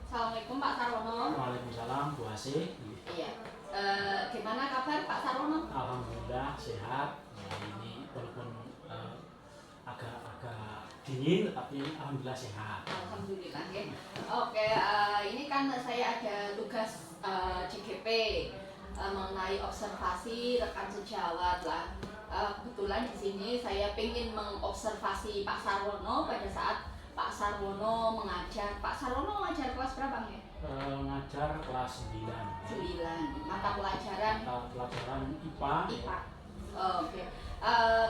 Assalamualaikum Pak Sarwono. Waalaikumsalam Bu Asih. Iya. Gimana kabar Pak Sarwono? Alhamdulillah sehat. Ya, ini walaupun agak dingin, tapi alhamdulillah sehat. Alhamdulillah ya. Oke, ini kan saya ada tugas CGP mengenai observasi rekan sejawat lah. Kebetulan di sini saya ingin mengobservasi Pak Sarwono pada saat Pak Sarwono mengajar. Pak Sarwono mengajar kelas berapa nih? Ngajar kelas 9. 9. Mata pelajaran IPA. IPA. Oke.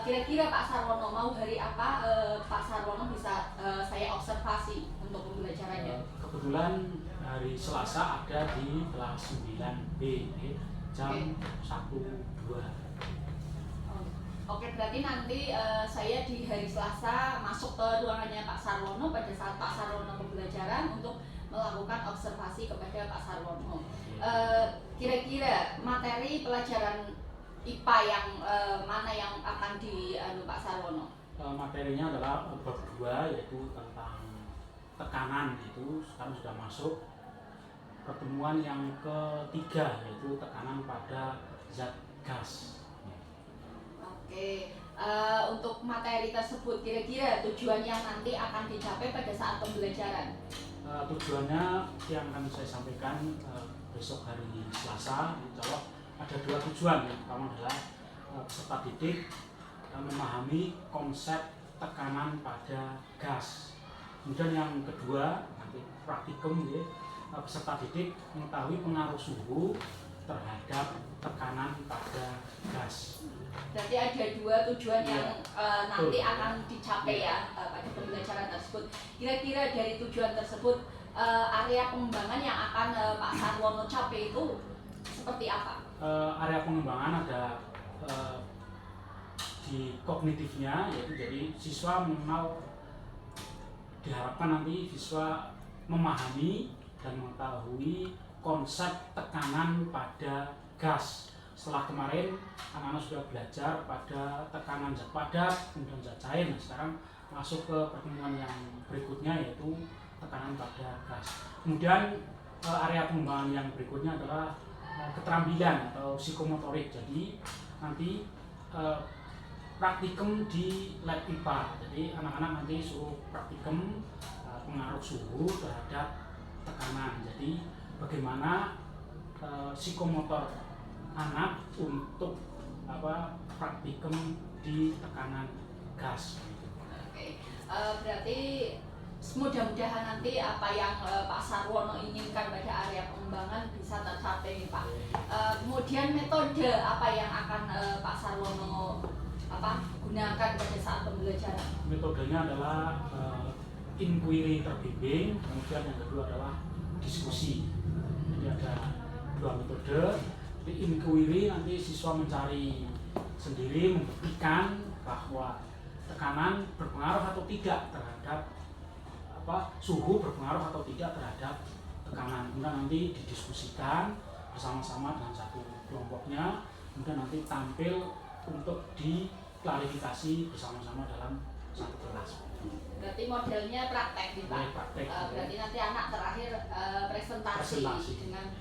Kira-kira Pak Sarwono mau hari apa Pak Sarwono bisa saya observasi untuk pembelajarannya? Kebetulan hari Selasa ada di kelas 9B jam 1.2. Oke, berarti nanti saya di hari Selasa masuk ke ruangannya Pak Sarwono pada saat Pak Sarwono pembelajaran untuk melakukan observasi kepada Pak Sarwono. Kira-kira materi pelajaran IPA yang mana yang akan Pak Sarwono? Materinya adalah bab 2, yaitu tentang tekanan. Itu sekarang sudah masuk pertemuan yang ketiga, yaitu tekanan pada zat gas. Oke, untuk materi tersebut kira-kira tujuannya nanti akan dicapai pada saat pembelajaran? Tujuannya yang akan saya sampaikan besok hari Selasa, insya Allah ada 2 tujuan. Yang pertama adalah peserta didik memahami konsep tekanan pada gas. Kemudian yang kedua nanti praktikum, peserta didik mengetahui pengaruh suhu terhadap tekanan pada gas. Berarti ada 2 tujuan yang nanti akan dicapai ya pada pembelajaran tersebut. Kira-kira dari tujuan tersebut area pengembangan yang akan Pak Sarwono capai itu seperti apa? Area pengembangan ada di kognitifnya, yaitu jadi siswa mengenal, diharapkan nanti siswa memahami dan mengetahui konsep tekanan pada gas. Setelah kemarin anak-anak sudah belajar pada tekanan zat padat, kemudian zat cair. Nah, sekarang masuk ke pertemuan yang berikutnya, yaitu tekanan pada gas. Kemudian area pengembangan yang berikutnya adalah keterampilan atau psikomotorik. Jadi nanti praktikum di lab IPA. Jadi anak-anak nanti suruh praktikum pengaruh suhu terhadap tekanan. Jadi bagaimana psikomotor anak untuk praktikum di tekanan gas. Oke, berarti mudah-mudahan nanti apa yang Pak Sarwono inginkan pada area pengembangan bisa tercapai, Pak. Kemudian metode apa yang akan Pak Sarwono gunakan pada saat pembelajaran? Metodenya adalah inquiry terbimbing, kemudian yang kedua adalah diskusi. Jadi ada 2 metode. Di inquiry nanti siswa mencari sendiri, membuktikan bahwa tekanan berpengaruh atau tidak terhadap suhu, berpengaruh atau tidak terhadap tekanan. Kemudian nanti didiskusikan bersama-sama dengan satu kelompoknya, kemudian nanti tampil untuk diklarifikasi bersama-sama dalam satu kelas. Berarti modelnya praktek nih Pak. Praktek. Berarti nanti anak terakhir presentasi dengan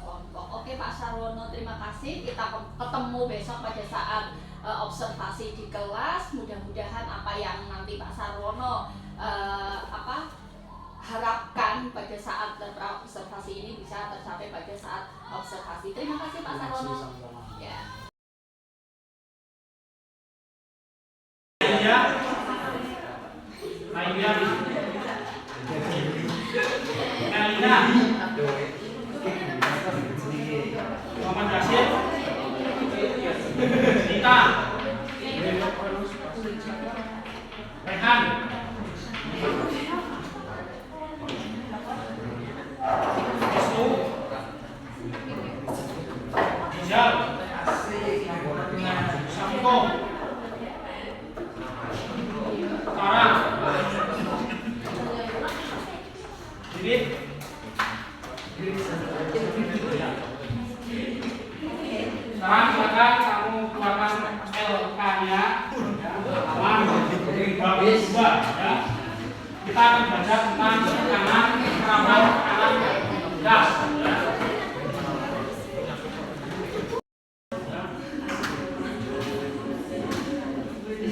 kelompok. Oke Pak Sarwono, terima kasih. Kita ketemu besok pada saat observasi di kelas. Mudah-mudahan apa yang nanti Pak Sarwono harapkan pada saat observasi ini bisa tercapai pada saat observasi. Terima kasih Pak Sarwono. Ya. Muhammad Rasid, Nita, Rehan, Istu, Rizal, Samko, Tara, Didit. Sekarang silakan kamu keluarkan LK-nya, aman, bab 2 ya. Kita akan belajar tentang tekanan, tekanan gas.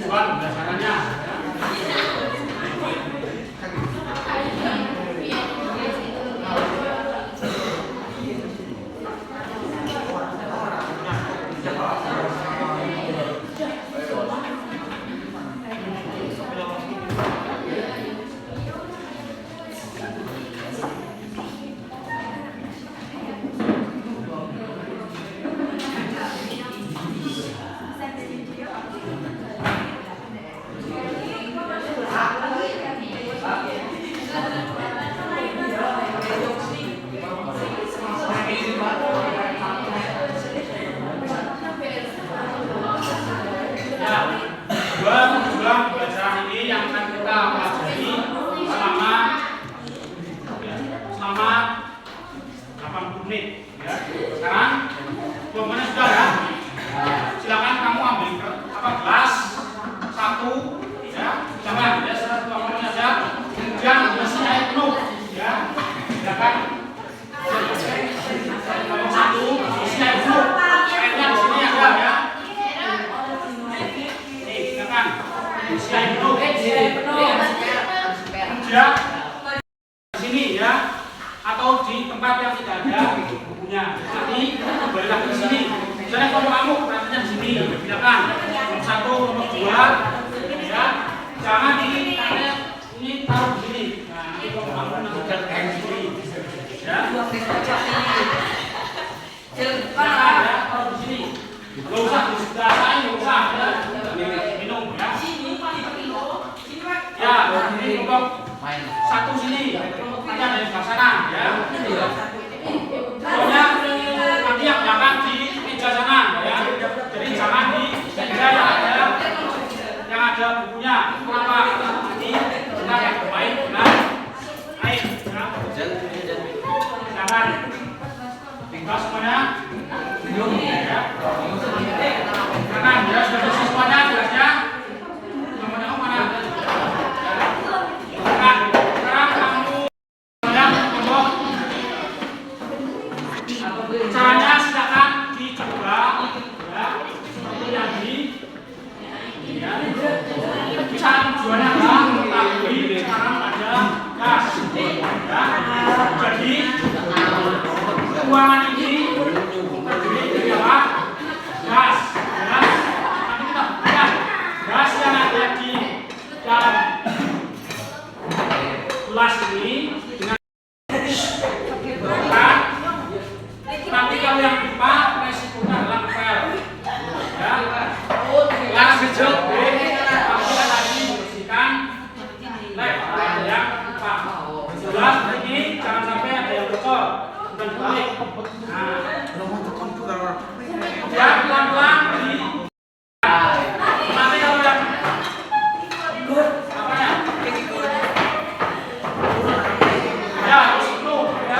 Buat berdasarkannya. Dua tujuan pembelajaran ini yang akan kita pelajari selama 80 menit. Ya. Sekarang jawabannya sudah ya. Silakan kamu ambil gelas satu, ya. Jangan ya satu saja. Kemudian mesin air penuh, ya. Silakan. Nomor satu, mesin air penuh. Airnya di sini ada ya. Silakan. Kemudian di sini ya, atau di tempat yang tidak ada bukunya. Nanti kembali lagi ke sini. Misalnya kalau kamu perhatinya di sini, silakan. Nomor satu, nomor dua, ya. Jangan ini taruh di sini. Nah, nanti kalau kamu nanti di sini, ya. Silakan ya, taruh di sini. Gak usah disedasain, gak usah. Minum ya. Ya, ini untuk satu sini, nanti ada yang sebelah sana, ya. Pokoknya nanti yang belakang di meja sana, ya. Jadi jangan di meja yang ada bukunya. Kenapa? Nanti kita yang bermain dengan air, ya. Silakan. Tinggal semuanya. Ya. Kanan, ya sudah bersih semuanya, jelasnya. Nomornya mana? Caranya silakan dicoba ya, seperti yang ya. Cara tujuannya adalah mengetahui cara ada gas ya. Jadi ruangan ini terdiri dari apa? Gas ya. Nanti kita lihat gas yang ada di dalam gelas ini dengan nanti kalau yang lupa resikonya adalah pel ya. Gelas hijau kamu tadi bersihkan lab ada yang lupa. Gelas ini jangan sampai ada yang bocor dan balik. Nah, ya pelan-pelan di nanti kalau yang apa ya? Ya, itu ya.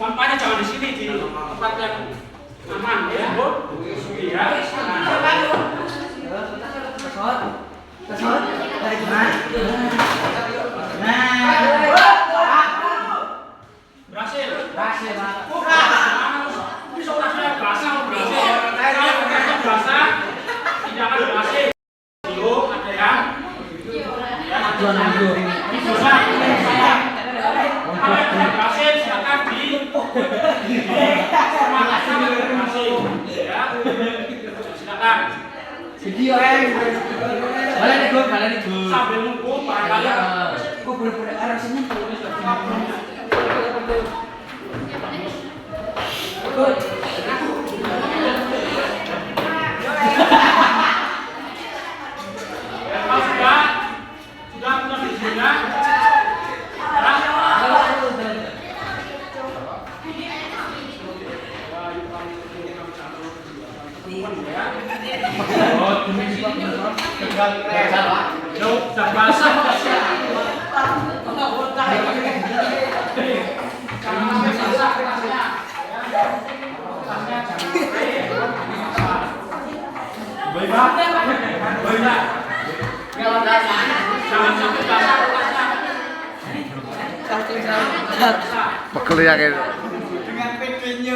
Pompanya jangan di sini, di tempat yang aman ya. Iya. Berhasil. Berhasil. Bisa orangnya basah, berhasil. Kalau orangnya basah, tidak akan berhasil. Video ada yang. Kalau yang berhasil, silakan di. Silakan. Video balik nih, Sambil nunggu barangkali. kok boleh rasanya Good. Pegel ya kayak. Dengan PD-nya.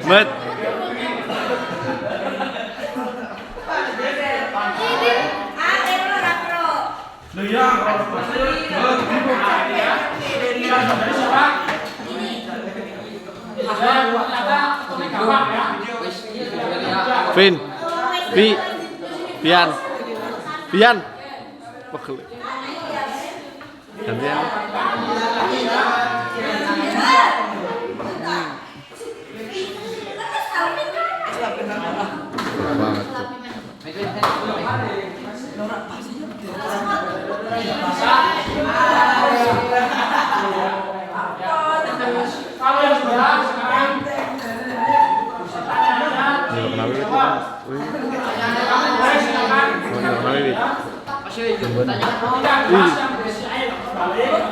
Bet. Vin. Pian. Pegel. Gantian. Kalau yang sudah sekarang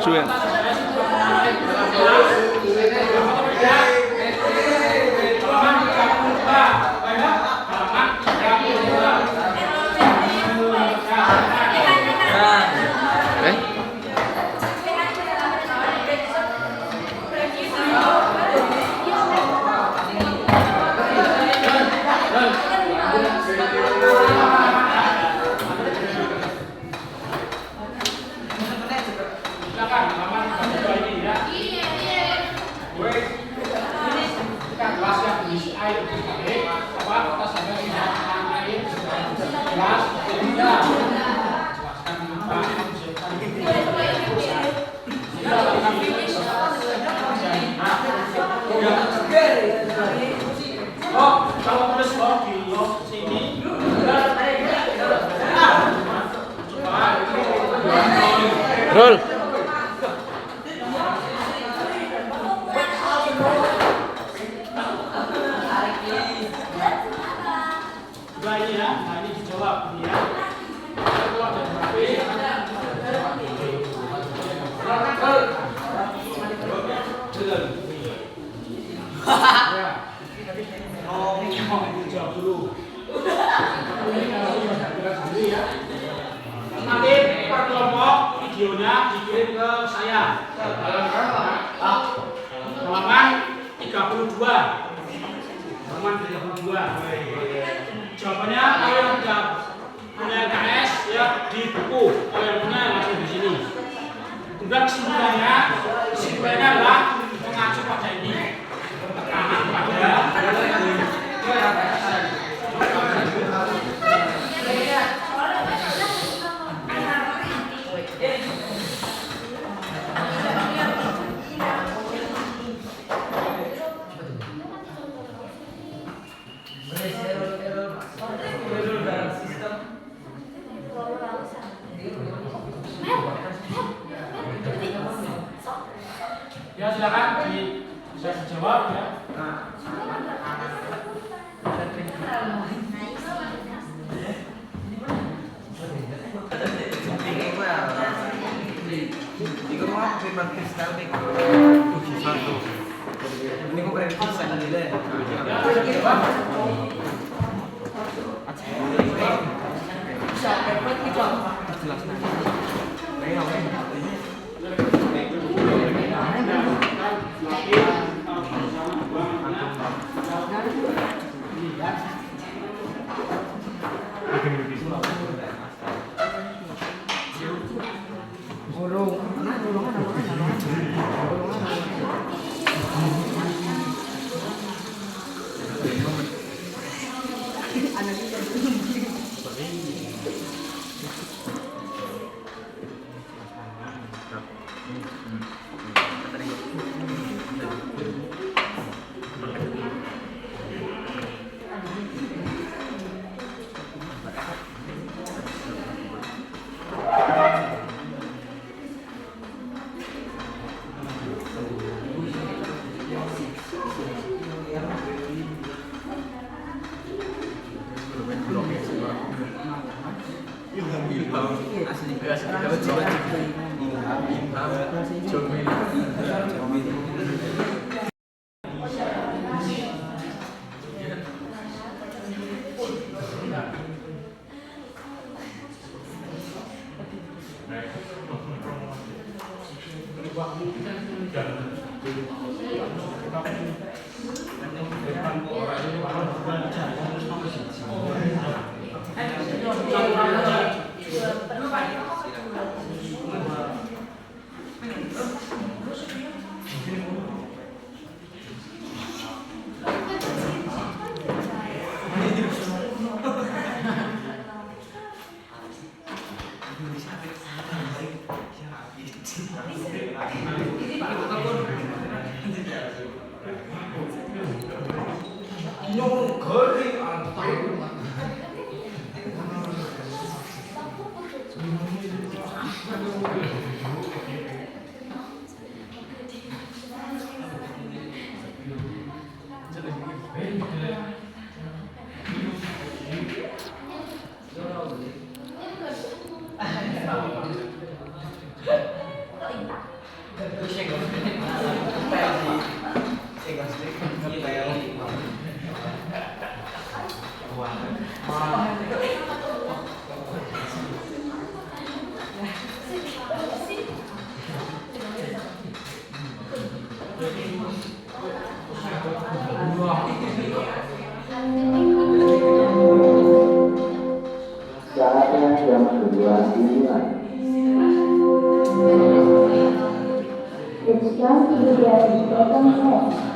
Suwen. kalau terus di sini Roll. Nah ini ya, nah ini dijawab ini ya. Keluar dari jawab dulu. Nanti per kelompok videonya dikirim ke saya. Halaman 32. Halaman 32. Jawabannya kalau yang tidak punya LKS ya di buku, kalau yang punya langsung di sini. Kemudian kesimpulannya adalah mengacu pada ini. Tekanan pada ya silakan bisa dijawab ya. Ini kok keren pisan nilai. Bisa dapat kita jelas nanti. Saatnya yang kedua dimulai. It's time to begin the second set.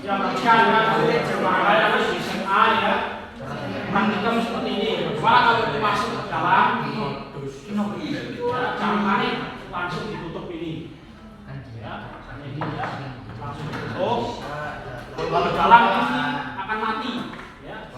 Yang pertama jemaah harus di SMA ya, praktikum seperti ini. Malah kalau itu masuk ke dalam, ya jangan panik, langsung ditutup ini. Ya, ini ya, langsung ditutup. Kalau dalam ini akan mati. Ya,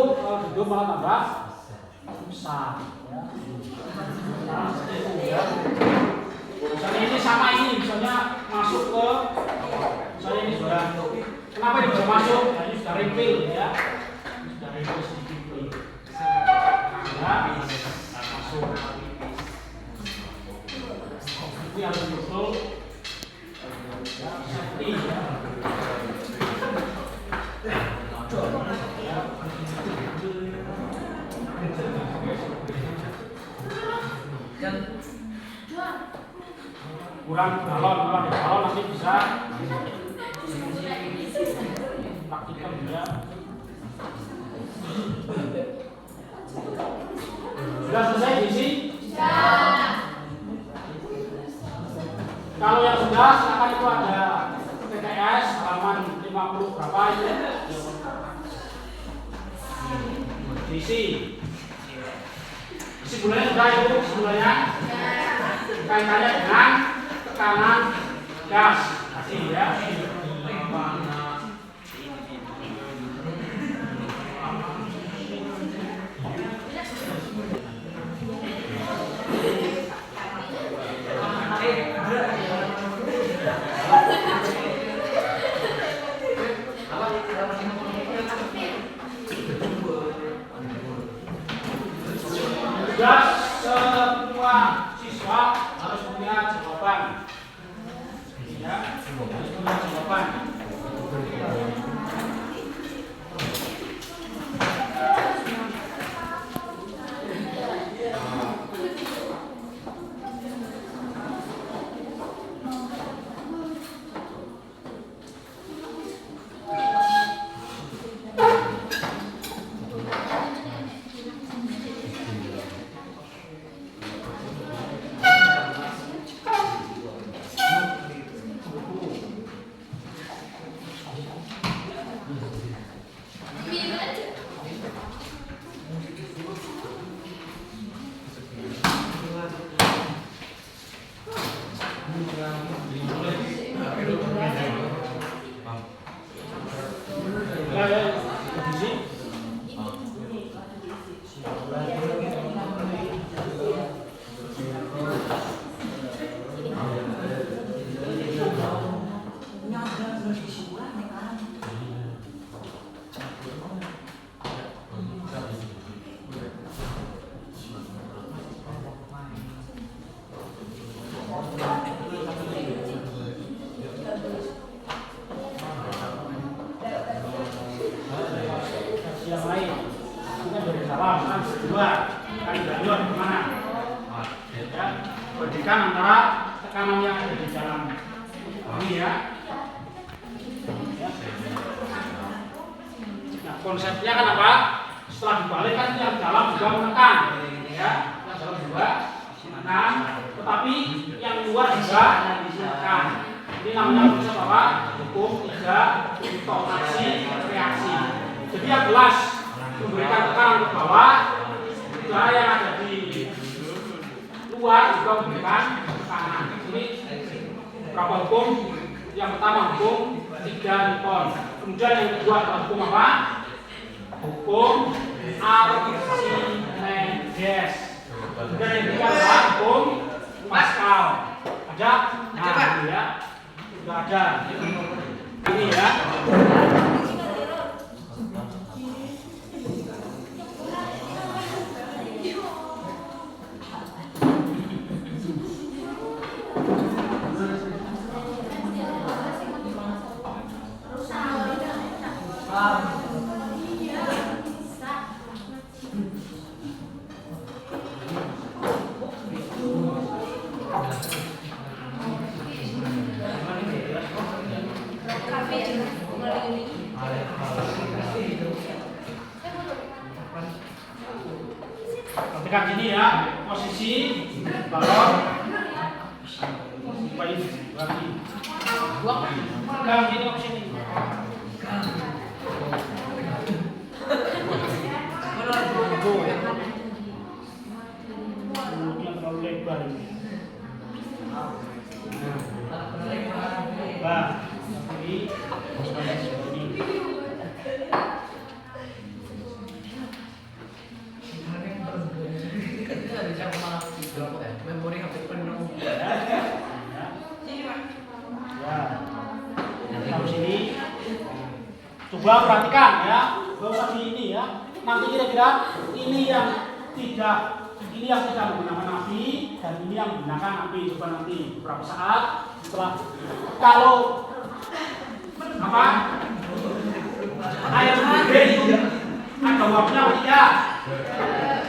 duduk malah tambah besar. Ya. Nah, seperti itu ya. Misalnya ini sama ini, misalnya masuk ke, misalnya ini sudah, kenapa ini bisa masuk? Nah, ini sudah rimpil ya. Ini sudah rimpil sedikit. Nah, masuk. Ini harus betul. Ya, safety ya. Kurang balon nanti bisa praktikan ya. Sudah selesai diisi? Kalau yang sudah, silakan itu ada TTS halaman 50 berapa itu? Diisi. Isi gulanya sudah itu, isi gulanya. Kaitannya dengan tekanan gas. Kasih ya. Tugas semua siswa harus punya jawaban. Ya, harus punya jawaban. Yang lain, ini dari dalam kan dua kali balon kemana? Ya, perbandingkan antara tekanan yang ada di dalam ini ya. Nah, konsepnya kan apa? Setelah dibalik kan yang dalam juga menekan, ya, yang dalam juga menekan, tetapi yang luar juga menekan. Ini namanya konsep apa? Hukum 3 intonasi reaksi. Jadi yang gelas memberikan tekanan ke bawah, udara yang ada di luar juga memberikan tekanan. Ini berapa hukum? Yang pertama hukum 3 Newton. Kemudian yang kedua adalah hukum apa? Hukum Archimedes. Kemudian yang ketiga adalah hukum Pascal. Ada? Nah, ini ya. Sudah ada. Ini ya. Perhatikan sini ya, posisi balon supaya berarti pegang gini ke sini. Mulutnya terlalu lebar ini. Nah, ini. Coba perhatikan ya, gak usah di ini ya. Nanti kira-kira ini yang tidak menggunakan api dan ini yang menggunakan api. Coba nanti beberapa saat setelah kalau apa air mendidih ada uapnya atau tidak?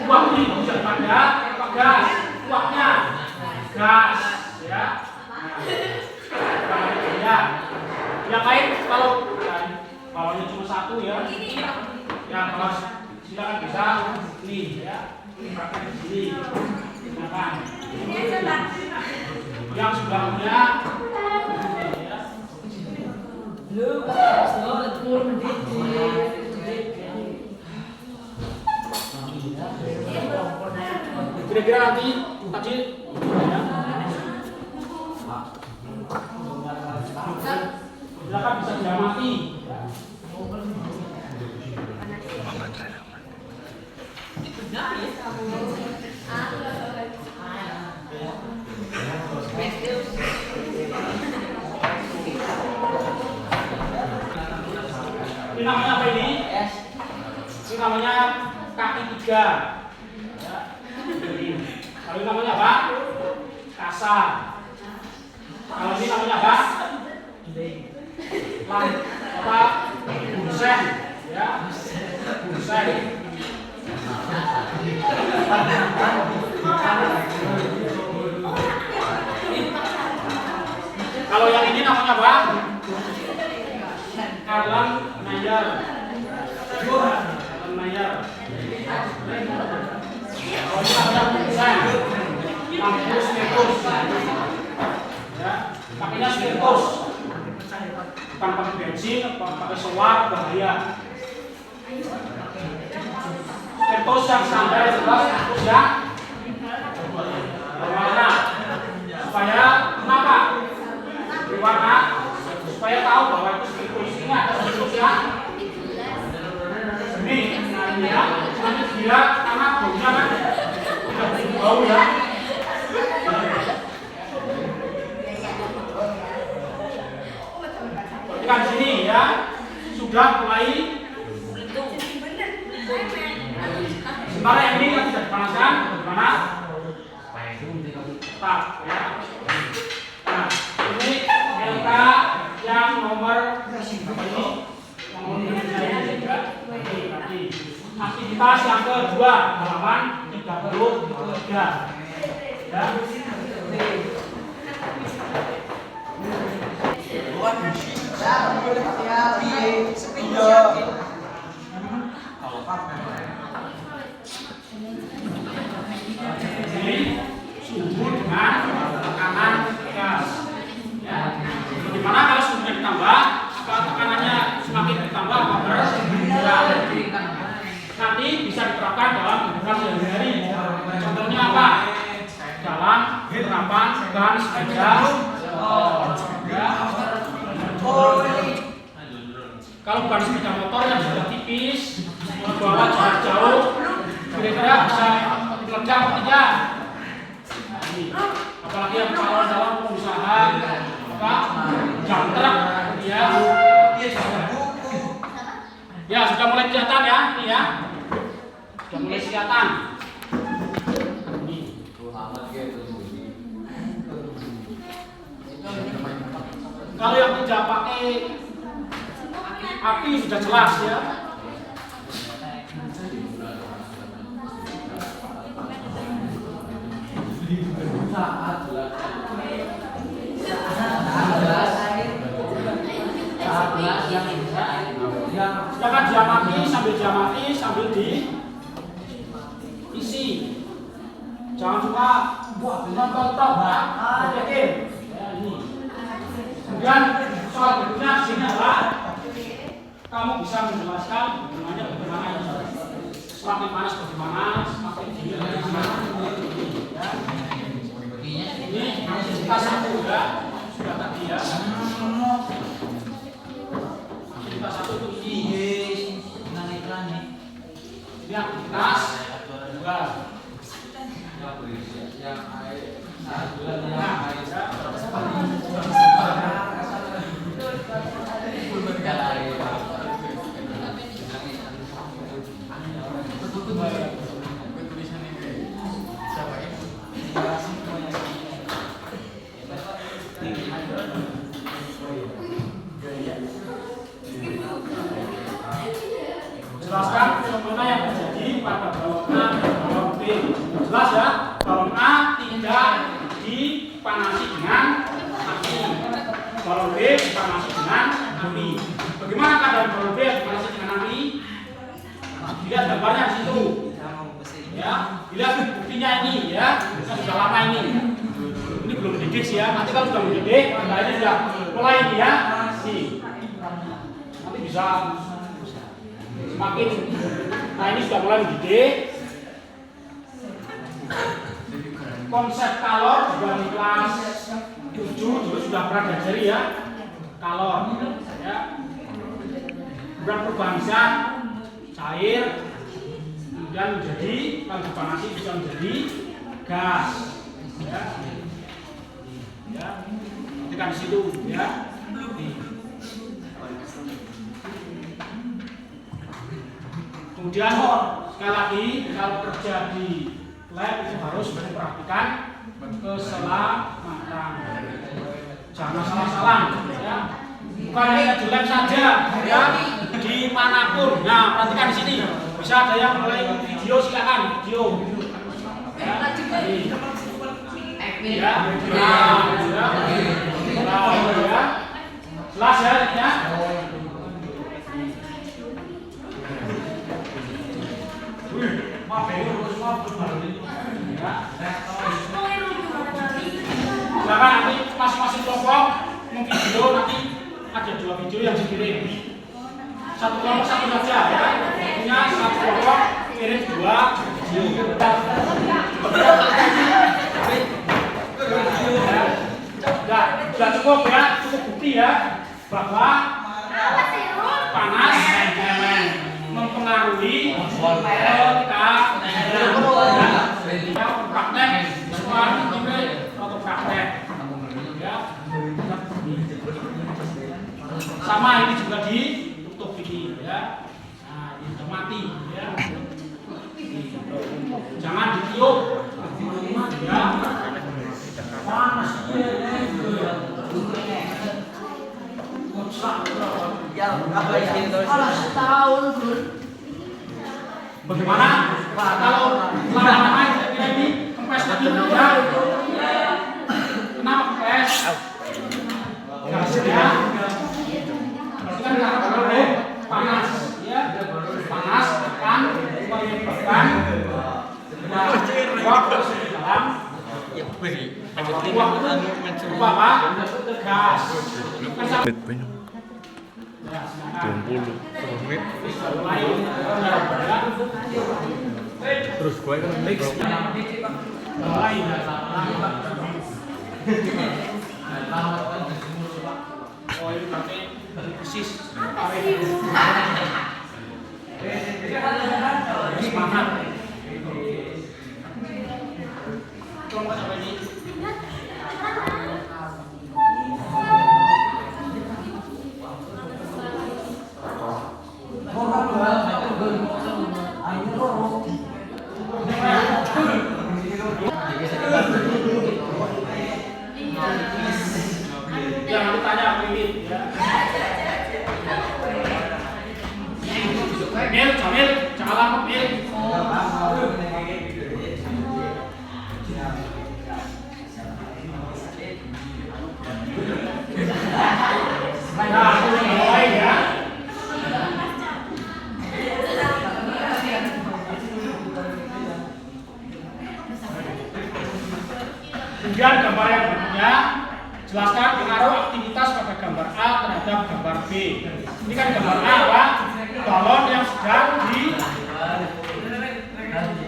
Uapnya itu daripada apa gas? Uapnya gas ya. Ya. Yang lain kalau balonnya cuma satu ya. Ya kalau silakan bisa nih ya. Pakai di sini. Gunakan. Yang sudah punya kira-kira nanti tadi ya. Silakan bisa diamati ya. Ini namanya apa ini? Ini namanya kaki 3 ya. Kalau ini namanya apa? Kasar. Kalau ini namanya apa? Apa? Bunsen ya. Bunsen. Kalau yang ini namanya apa? Alam Mayer. Alam Mayer. Kalau ini namanya Bunsen. Lampu spiritus. Ya, pakainya spiritus. Bukan pakai bensin, pakai solar bahaya. Spiritus yang standar jelas spiritus yang berwarna. Supaya kenapa? Berwarna supaya tahu bahwa itu spiritus. Ini ada spiritus yang ini. Nah ini ya, nanti dia karena baunya kan tidak bau ya. Perhatikan sini ya, sudah mulai. Sementara yang ini yang tidak dipanaskan, bagaimana? Tak ya. Nah, ini LK yang nomor apa ini? Yang nomor 3. Aktivitas yang kedua, halaman 33. Ya. Ini suhu dengan tekanan gas. Ya. Bagaimana kalau suhunya ditambah? Apa tekanannya semakin ditambah apa berkurang? Nanti bisa diterapkan dalam kehidupan sehari-hari. Contohnya apa? Dalam penerapan ban sepeda. Ya. Kalau ban sepeda motor yang sudah tipis, membawa jarak jauh, kira-kira bisa meledak atau tidak? Apalagi yang calon dalam pengusaha, apa? Jam truk, ya. Ya sudah mulai kelihatan ya, ini ya. Sudah mulai kelihatan. Kalau yang tidak pakai api sudah jelas ya. Silakan diamati sambil diisi. Jangan cuma nonton ya. Yakin. Ya ini. Kemudian soal berikutnya sini adalah kamu bisa menjelaskan bagaimana semakin panas bagaimana, semakin dingin bagaimana. Ya. Ini aktivitas 1 ya, sudah tadi ya. Aktivitas 1 itu ini. Ini aktivitas 2. balon A dan balon B. Jelas ya? Balon A tidak dipanasi dengan api. Balon B dipanasi dengan api. Bagaimana keadaan balon B yang dipanasi dengan api? Lihat gambarnya di situ. Ya, lihat buktinya ini ya. Kita sudah lama ini. Ini belum mendidih sih ya. Nanti kalau sudah mendidih, ini sudah mulai ini ya. Nanti bisa semakin. Nah ini sudah mulai mendidih. Konsep kalor juga di kelas 7 dulu sudah pernah diajari ya. Kalor ya. Bukan perubahan zat cair kemudian menjadi kalau dipanasi bisa menjadi gas ya. Ya. Ketika di situ ya. Kemudian sekali lagi kalau kerja di lab itu harus memperhatikan keselamatan. Jangan salah-salah ya. Bukan hanya di lab saja ya, dimanapun. Nah, perhatikan di sini. Bisa ada yang mulai video, silakan video. Ya, ya. Jelas ya, ya. Silakan nanti masing-masing kelompok video nanti ada 2 video yang dikirim. Satu kelompok satu saja ya. Punya satu kelompok kirim 2 video. Sudah cukup ya, cukup bukti ya bahwa panas mempengaruhi praktek semua ini atau praktek ya. Sama ini juga ditutup ini ya. Nah, ini mati ya. Jangan ditiup ya. Panas bagaimana kalau lama-lama ini kempes lagi ya? Kenapa kempes? Gasnya berarti kan karena panas ya, panas tekan menyebabkan uap masuk ke dalam uap apa? Gas. Terus gue kan mix. Oh ini berarti persis. Semangat. Kelompok apa ini? Jangan ditanya apa ini ya. Jamil, jangan lama Mil. Nah, mulai ya. Kemudian gambar yang berikutnya, jelaskan pengaruh aktivitas pada gambar A terhadap gambar B. Ini kan gambar A apa? Balon yang sedang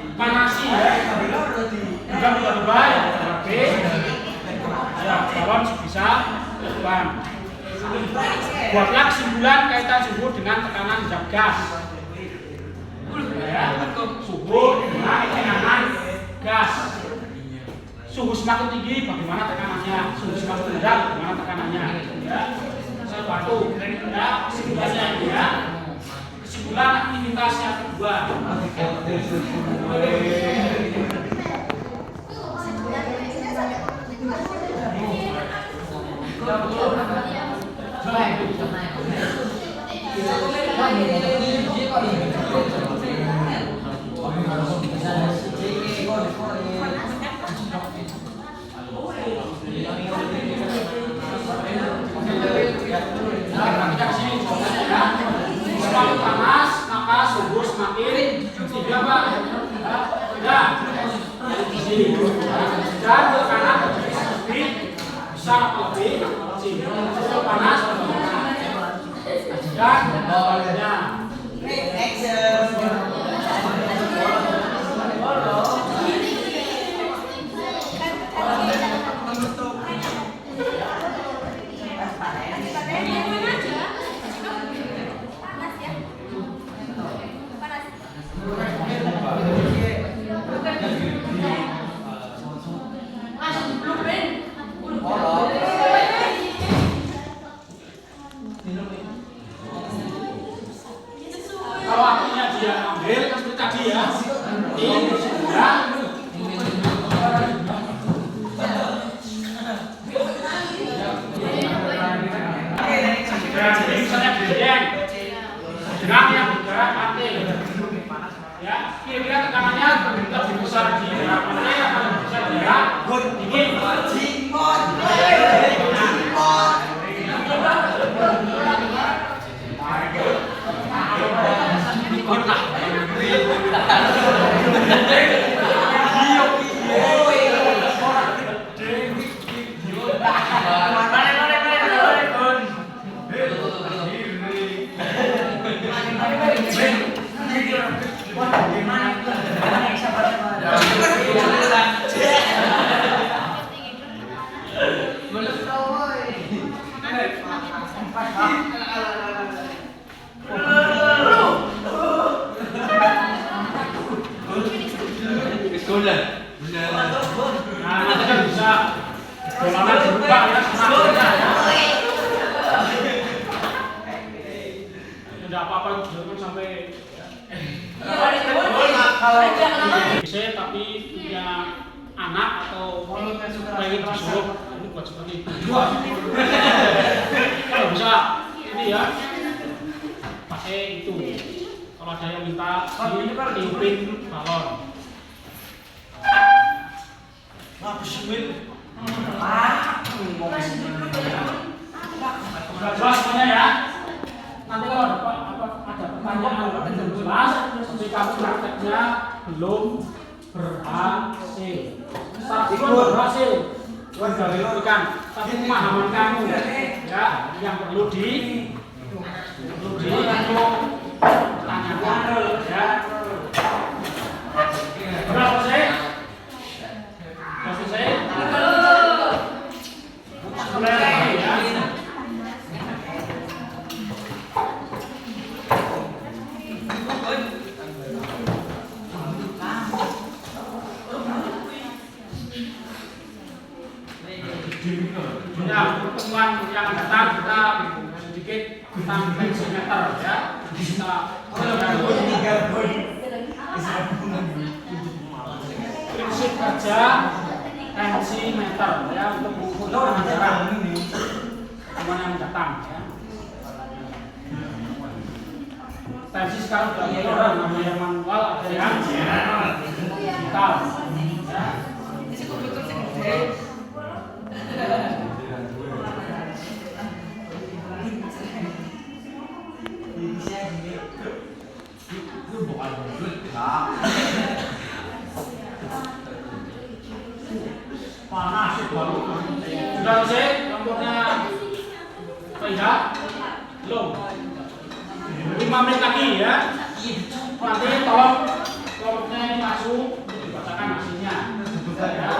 dipanasi ya. Juga tiba-tiba yang gambar B, ya balon bisa terbang. Buatlah kesimpulan kaitan suhu dengan tekanan zat gas. Ya, suhu dengan tekanan gas. Suhu semakin tinggi, bagaimana tekanannya? Suhu semakin rendah, bagaimana tekanannya? Ya, saya bantu. Ya, kesimpulannya ya. Kesimpulan aktivitas yang kedua. kan baliknya. Kalau apinya dia ambil kan seperti tadi ya, ini sudah jadi misalnya gerdeng yang bergerak mati ya, kira-kira tekanannya lebih besar di daerah mati atau lebih besar di daerah dingin. Nah, nanti kan bisa dolanan berubah ya, tidak apa-apa jangan sampai bisa tapi punya anak atau pengen disuruh ini buat seperti itu. Kalau bisa ini ya pakai itu. Kalau ada yang minta ditiupin balon. Sudah jelas semuanya ya. Nanti kalau ada pertanyaan belum jelas, seperti kamu prakteknya belum berhasil. Saat berhasil, sudah diberikan. Tapi pemahaman kamu ya yang perlu tanyakan ya. Sudah selesai? Selesai? Mulai lagi ya. Ya, pertemuan yang datang kita sedikit tentang tensimeter ya. Kita prinsip kerja tensimeter ya untuk mengukur tekanan darah. Pertemuan yang datang ya. Tensi sekarang sudah ada orang namanya manual, ada yang digital ya. Panas baru. Sudah selesai kompornya terlihat? Belum? 5 menit lagi ya. Nanti tolong kompornya ini masuk dibacakan hasilnya ya.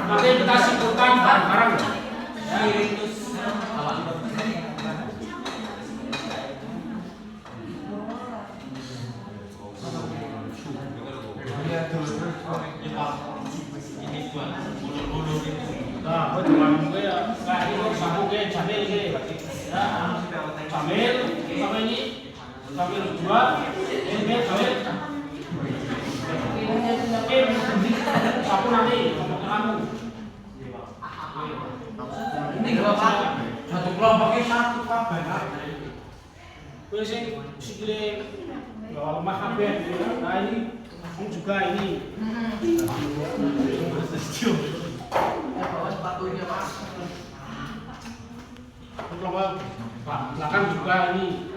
Nanti kita simpulkan bareng-bareng ya. Nah, cuma gue ya, kayak ini sambung ke Jamil ke, ya, Jamil, sama ini, Jamil 2, ini Jamil, sapu nanti, ngomong kamu. Ini berapa? Satu kelompoknya satu kabar. Gue sih sikile lemah kabeh, nah ini kamu juga ini. Bawa sepatunya Pak. Belakang juga ini.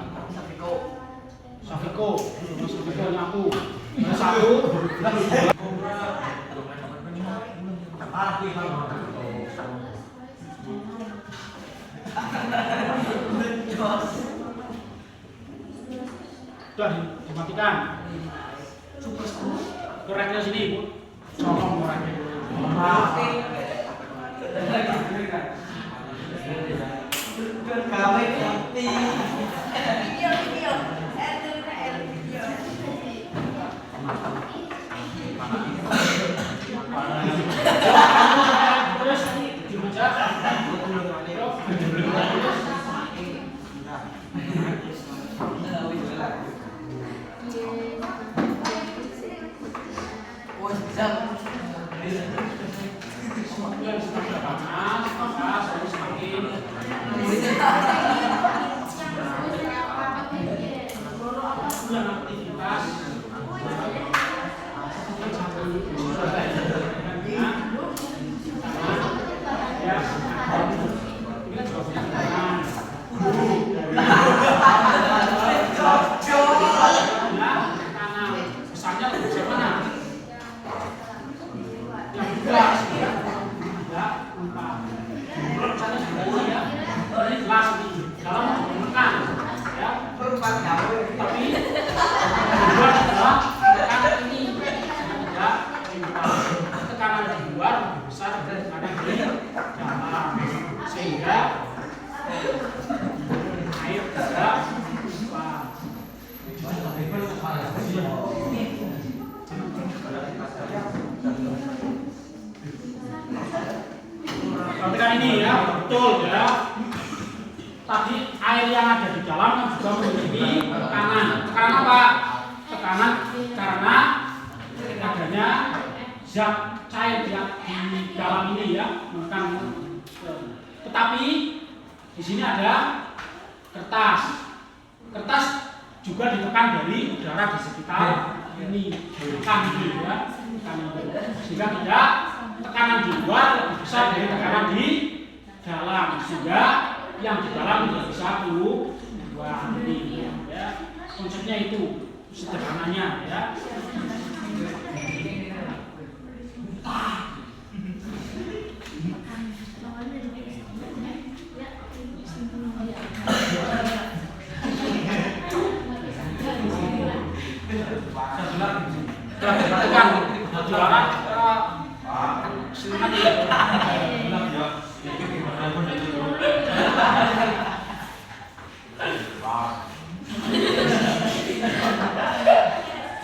Safiko nyapu. Satu. Sudah dimatikan. Koreknya sini, Bu. Colong koreknya. Kami putih. Terus dibaca. Kemudian semakin panas, semakin yang aktivitas perhatikan ini ya, betul ya. Tadi air yang ada di dalam kan juga memiliki tekanan. Tekanan apa? Tekanan karena adanya zat cair di dalam ini ya, menekan. Tetapi di sini ada kertas. Kertas juga ditekan dari udara di sekitar ini, tekan ini ya, sehingga tidak tekanan di luar lebih besar dari tekanan di dalam, sehingga yang di dalam tidak bisa keluar ini ya. Konsepnya itu sederhananya ya. Juara silakan ya.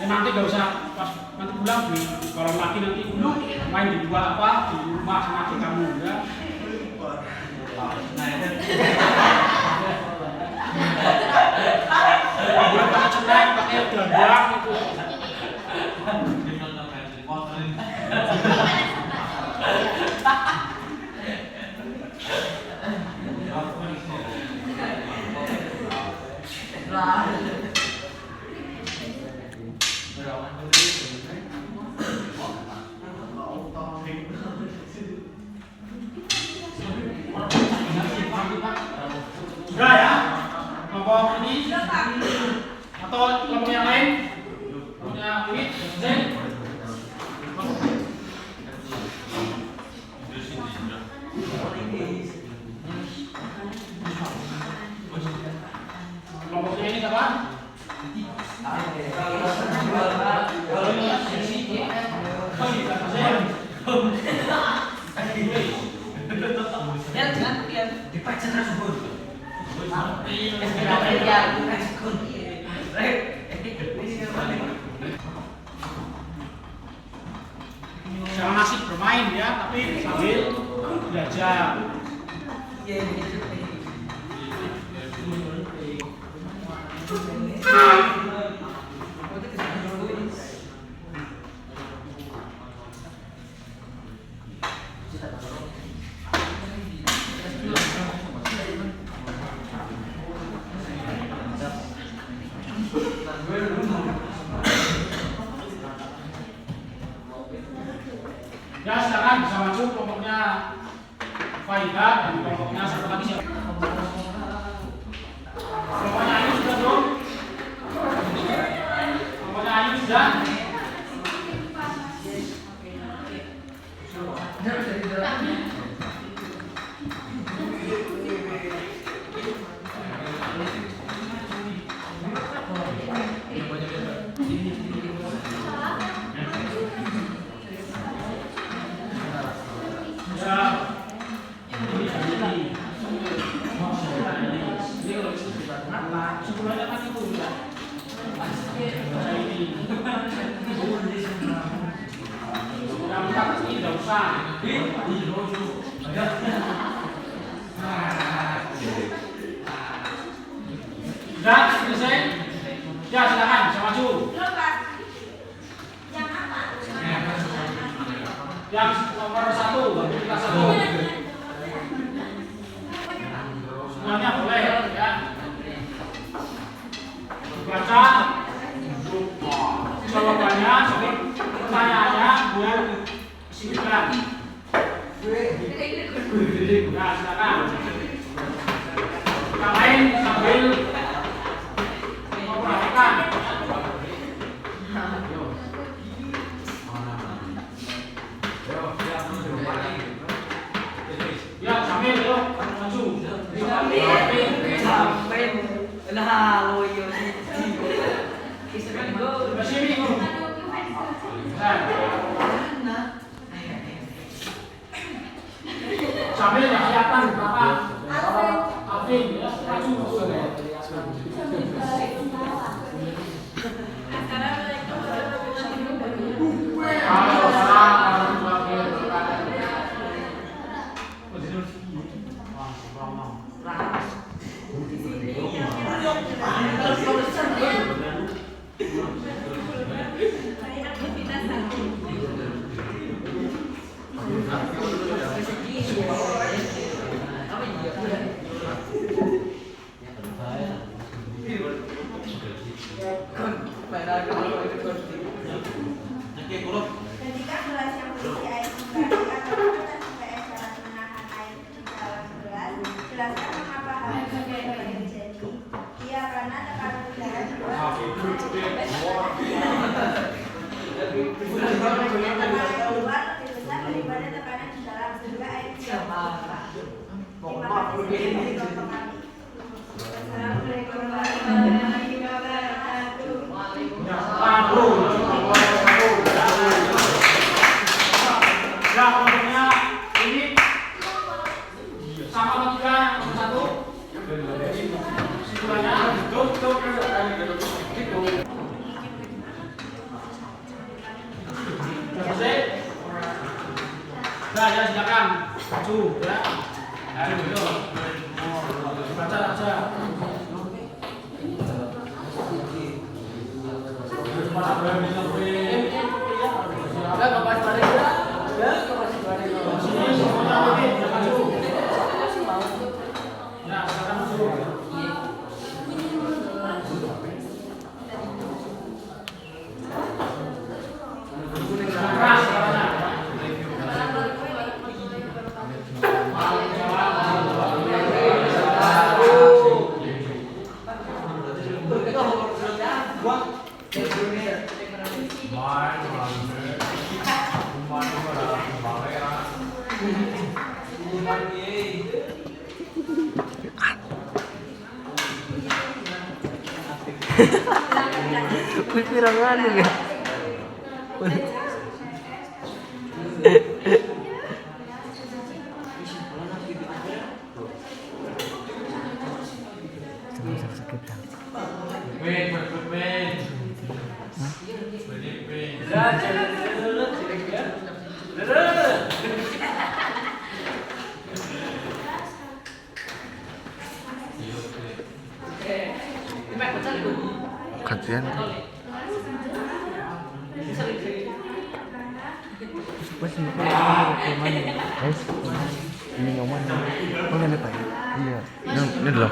Nanti gak usah pas nanti pulang kalau laki nanti dulu main di dua apa di rumah sama adik kamu ya. Buat pakai cenek, pakai gabang itu. Sudah ya, kelompok ini atau kelompok yang lain punya duit, kelompoknya ini siapa? Jangan asik bermain ya, tapi sambil belajar. Ya silakan bisa maju kelompoknya Faidah dan kelompoknya satu lagi siapa? Kelompoknya Ayu sudah dong? Kelompoknya Ayu sudah? Sudah selesai? Ya silakan, bisa maju. Yang nomor 1, kita 1. Semuanya boleh ya. Baca jawabannya, pertanyaannya buat kesimpulan. Nah, silakan. Yang lain sambil memperhatikan. Ya, sambil yuk, maju. Sampai nah lo yo Sini, sambil nggak kelihatan berapa Alvin ya, maju. Ketika gelas yang berisi air kembali atau kita sampai syarat menahan air di dalam gelas, jelaskan mengapa hal itu terjadi. Iya, karena tekanan udara di luar tekanan di luar lebih besar daripada tekanan di dalam, sehingga air tidak bergerak. Terima kasih sudah menonton kami. Assalamualaikum warahmatullahi wabarakatuh. Ya, kemudiannya ini sama apa juga nomor 1. Kesimpulannya tutup. Selesai. Nah, ya silakan maju ya. Baca aja. Pirangan ya. Kajian. Ini nyoman. Oh, ini Pak. Iya. Ini dulu.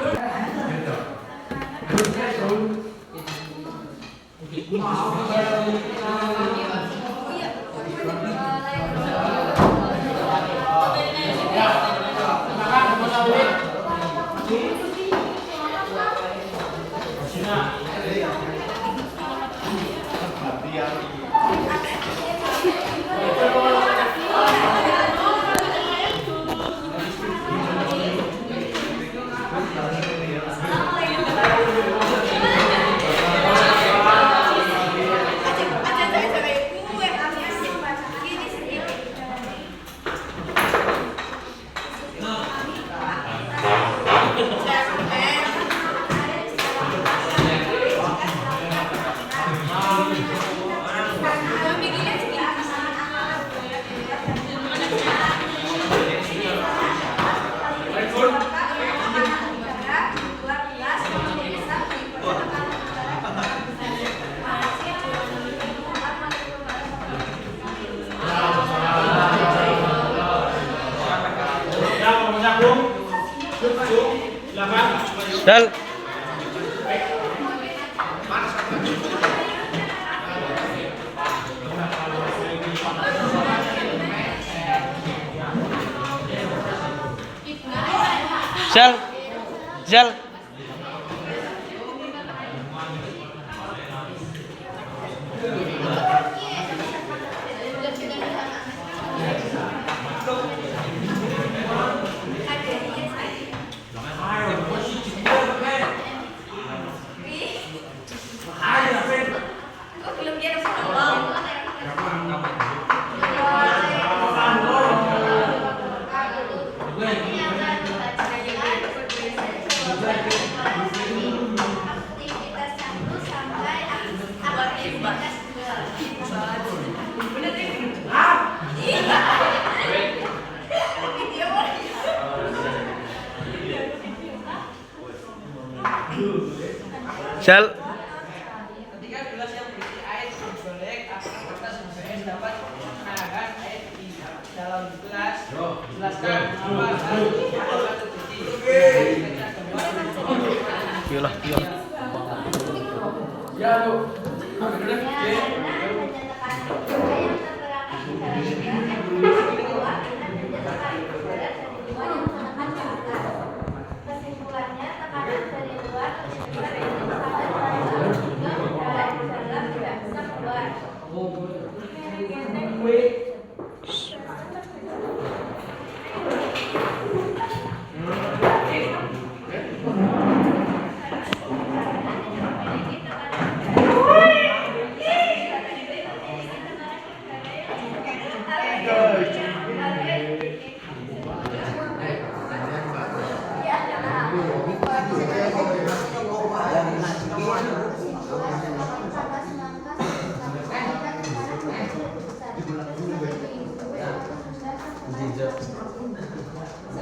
Dal. Zal. Zal. Aktivitas 1 sampai aktivitas 2. Zal. Ketika gelas yang berisi air digoreng, apakah kertas HVS dapat menahan air di dalam gelas? Jelaskan mengapa hal ini dapat terjadi. Iyalah, iyalah. Kesimpulannya, tekanan dari luar kesimpulan yang sampai pada dalam tidak bisa keluar.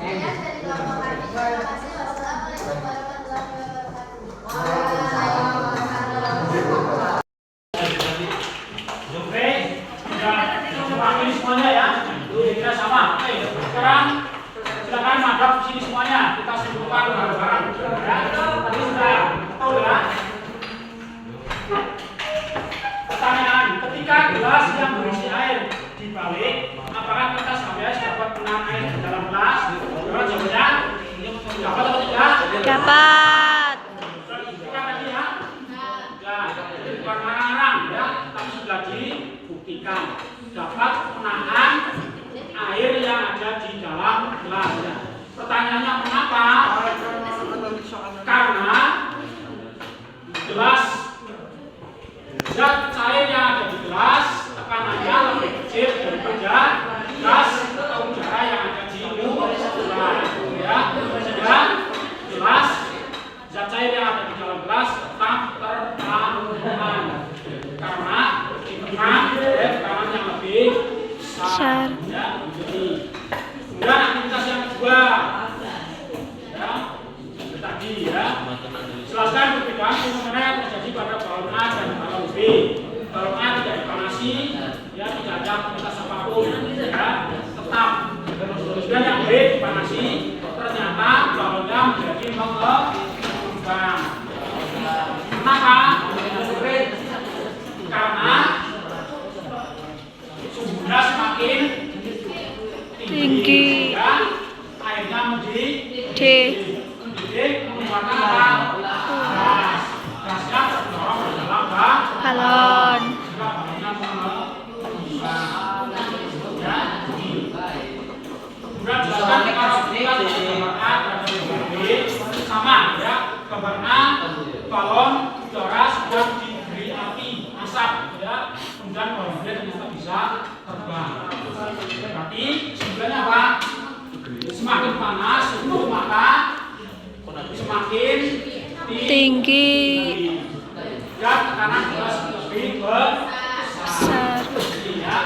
Saya dari kelompok kami, terima kasih. Wassalamualaikum warahmatullahi wabarakatuh. Oke, sudah panggil semuanya ya. Kira sama. Oke, sekarang silakan madhab sini semuanya. Kita simpulkan bareng-bareng. Ya, tadi sudah tahu ya. Pertanyaan, ketika gelas yang berisi air dibalik, apakah kertas HVS dapat menahan air di dalam gelas? Jawab jawabannya. Dapat atau tidak? Dapat. Buktikan tadi ya. Ya, jadi bukan ngarang ya, tapi sudah dibuktikan dapat menahan air yang ada di dalam gelas. Ya. Pertanyaannya kenapa? Karena gelas zat cair yang ada di gelas tekanannya lebih kecil daripada gas atau udara yang ada di gelas. Ya, sehingga gelas zat cair yang ada di dalam gelas tetap tertahan karena ditekan oleh tekanan yang lebih besar. Ya, jadi kemudian aktivitas yang kedua, ya, itu tadi ya. Jelaskan perbedaan fenomena yang terjadi pada balon A dan balon B. Balon A tidak dipanasi, ya tidak ada aktivitas apapun, ya tetap. Kemudian yang B dipanasi, ternyata balonnya menjadi mengembang. Kenapa? Karena suhunya semakin tinggi, ya, airnya mendidih. Mengeluarkan apa? Gas. Gasnya terdorong ke dalam Balon. sehingga balonnya mengembang. Ya, kemudian jelaskan kalau kita gambar A dan gambar B sama ya. Gambar A, balon udara sedang diberi api asap ya. Kemudian balon B ternyata bisa terbang. Berarti sebenarnya apa? Semakin panas itu maka semakin Tinggi. dan tekanan gelas lebih besar. Ya.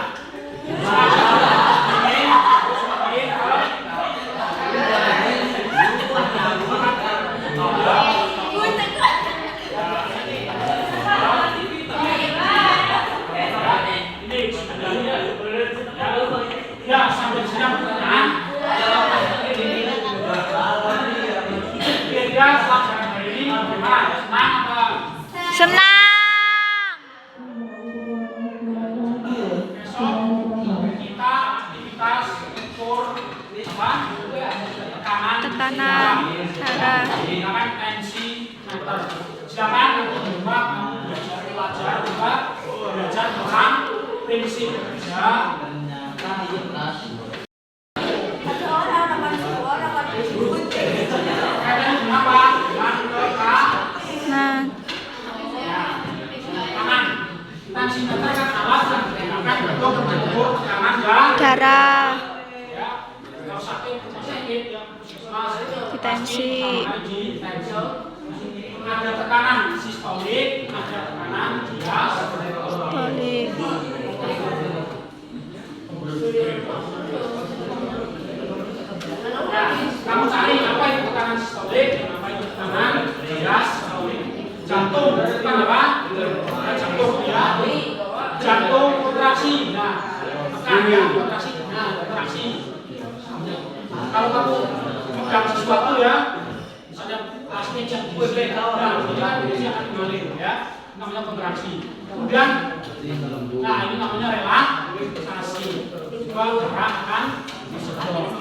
Ya, sampai sini pertanyaan. Kira-kira kanan, darah. Silakan tensimeter. Silakan nanti di rumah kamu belajar juga belajar tentang prinsip kerja. Satu orang 80 orang 80. Kaitannya kenapa? Dengan mereka. Nah, Tangan. Tensimeter kan alat yang digunakan untuk mengukur tekanan dan darah. ya. Kalau sakit yang Tensi. Ada tekanan sistolik, ada tekanan diastolik. Nah, kamu cari apa itu tekanan sistolik, apa itu tekanan diastolik. Jantung kan apa? Jantung ya. Jantung kontraksi. Nah, tekan ya kontraksi. Nah, kontraksi. Kalau kamu pegang sesuatu ya, misalnya plastik yang dibuat, nah ini akan mengalir ya, namanya kontraksi. Kemudian, nah ini namanya relaksasi. Juga gerak akan disedot.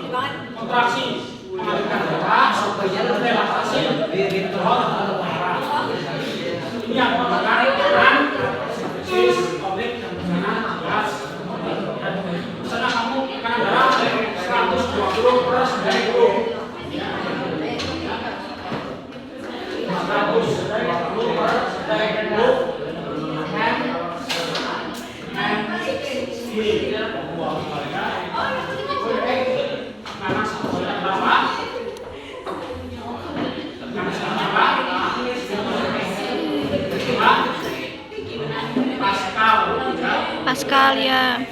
Kontraksi mengalirkan darah, relaksasi mendorong darah. Ini yang merupakan tekanan sistolik dan tekanan diastolik. Misalnya kamu tekanan darah 120/90. 120/90. Pascal ya.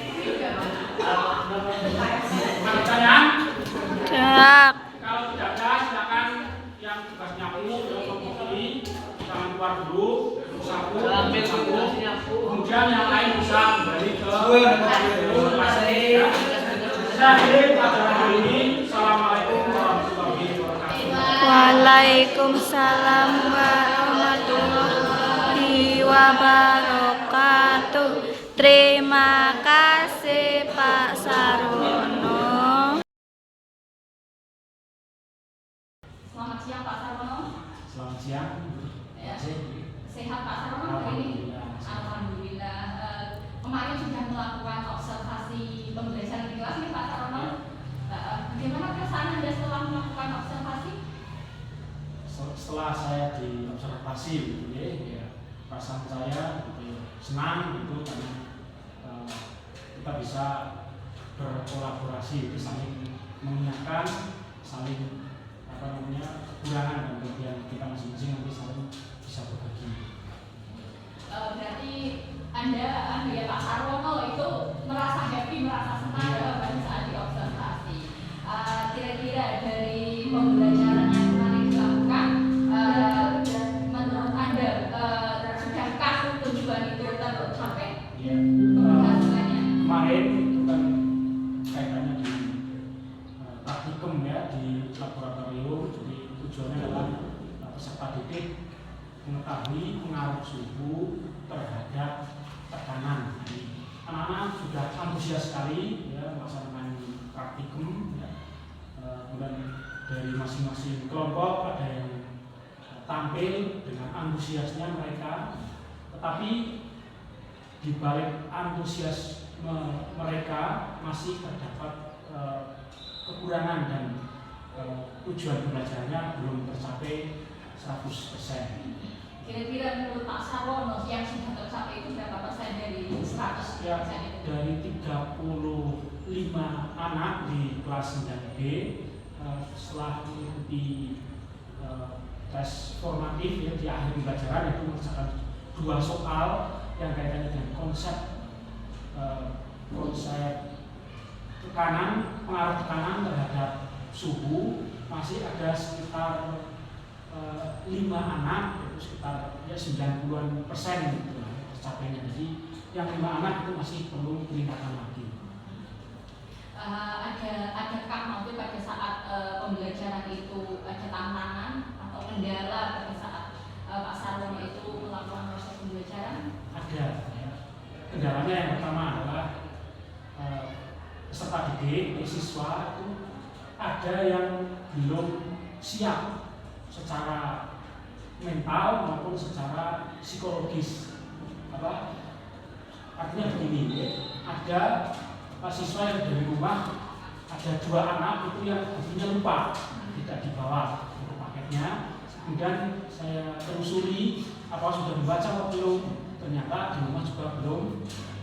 Pertanyaan? Jak. Kalau tidak ada, silakan yang tugas nyapu ini jangan keluar dulu, sapu, kemudian yang lain bisa kembali ke saya akhiri pelajaran hari ini. Assalamualaikum warahmatullahi wabarakatuh. Waalaikumsalam warahmatullahi wabarakatuh. Terima kasih Pak Sarwono. Selamat siang Pak Sarwono. Selamat siang. Ya. Sehat Pak Sarwono hari ini? Alhamdulillah. Kemarin sudah melakukan observasi pembelajaran di kelas nih Pak Sarwono. Bagaimana perasaan Anda setelah melakukan observasi? Setelah saya diobservasi gitu ya, perasaan saya gitu, senang gitu karena kita bisa berkolaborasi, saling mengingatkan, saling kekurangan dan kelebihan kita masing-masing nanti saling bisa berbagi. Berarti Anda ya Pak Sarwono itu merasa happy, merasa senang pada saat diobservasi. Kira-kira dari pembelajaran yang kemarin dilakukan, menurut Anda sudahkah tujuan itu tercapai? Ya. Hasilnya? Kemarin itu kan kaitannya dengan praktikum ya di laboratorium, jadi tujuannya adalah peserta didik mengetahui pengaruh suhu terhadap tekanan. Jadi, anak-anak sudah antusias sekali ya melaksanakan praktikum ya. Kemudian dari masing-masing kelompok ada yang tampil dengan antusiasnya mereka, tetapi di balik antusiasme mereka masih terdapat kekurangan dan tujuan pembelajarannya belum tercapai 100%. Kira-kira menurut Pak Sarwono yang sudah tercapai itu berapa persen dari 100%? Ya, dari 35 anak di kelas 9B setelah mengikuti tes formatif ya, di akhir pembelajaran itu mengerjakan 2 soal yang kaitannya dengan konsep tekanan, pengaruh tekanan terhadap suhu. Masih ada sekitar 5 anak, itu sekitar ya 90% gitu lah tercapainya. Jadi yang 5 anak itu masih perlu peningkatan lagi. Adakah nanti pada saat pembelajaran itu ada tantangan atau kendala pada saat Pak Sarwono itu melakukan proses pembelajaran? Ada ya. Kendalanya yang pertama adalah peserta didik, siswa itu ada yang belum siap secara mental maupun secara psikologis. Artinya begini, ada siswa yang dari rumah ada 2 anak itu yang bukunya lupa, tidak dibawa buku paketnya. Kemudian saya telusuri apa sudah membaca atau belum, ternyata di rumah juga belum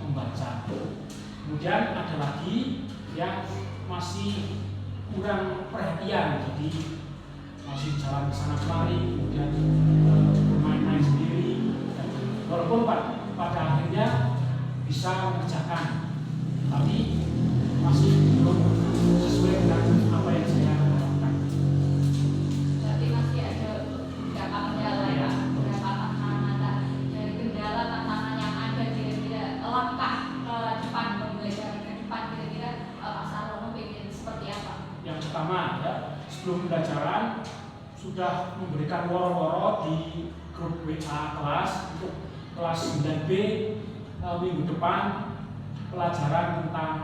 membaca. Kemudian ada lagi yang masih kurang perhatian, jadi masih jalan ke sana kemari, kemudian bermain-main sendiri, dan walaupun pada akhirnya bisa mengerjakan, tapi masih belum sesuai dengan apa yang saya harapkan. Berarti masih ada beberapa kendala ya, beberapa tantangan dari kendala tantangan yang ada, kira-kira langkah ke depan pembelajaran ke depan, kira-kira Pak Sarono ingin seperti apa? Yang pertama ya, sebelum pembelajaran sudah memberikan woro-woro di grup WA kelas untuk kelas 9B minggu depan pelajaran tentang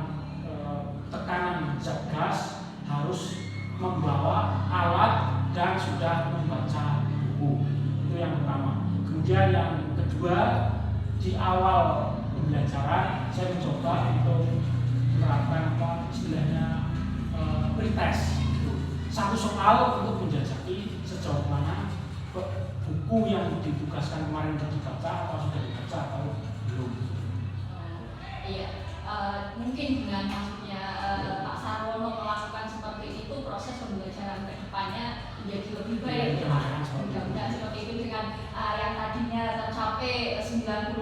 tekanan zat gas harus membawa alat dan sudah membaca buku. Itu yang pertama. Kemudian yang kedua, di awal pembelajaran saya mencoba untuk menerapkan istilahnya pretest, satu soal untuk menjajaki sejauh mana buku yang ditugaskan kemarin sudah dibaca atau sudah dibaca atau belum. Iya, mungkin dengan maksudnya Pak Sarono melakukan seperti itu, proses pembelajaran ke depannya menjadi lebih baik. Mudah-mudahan seperti itu, dengan yang tadinya tercapai 90%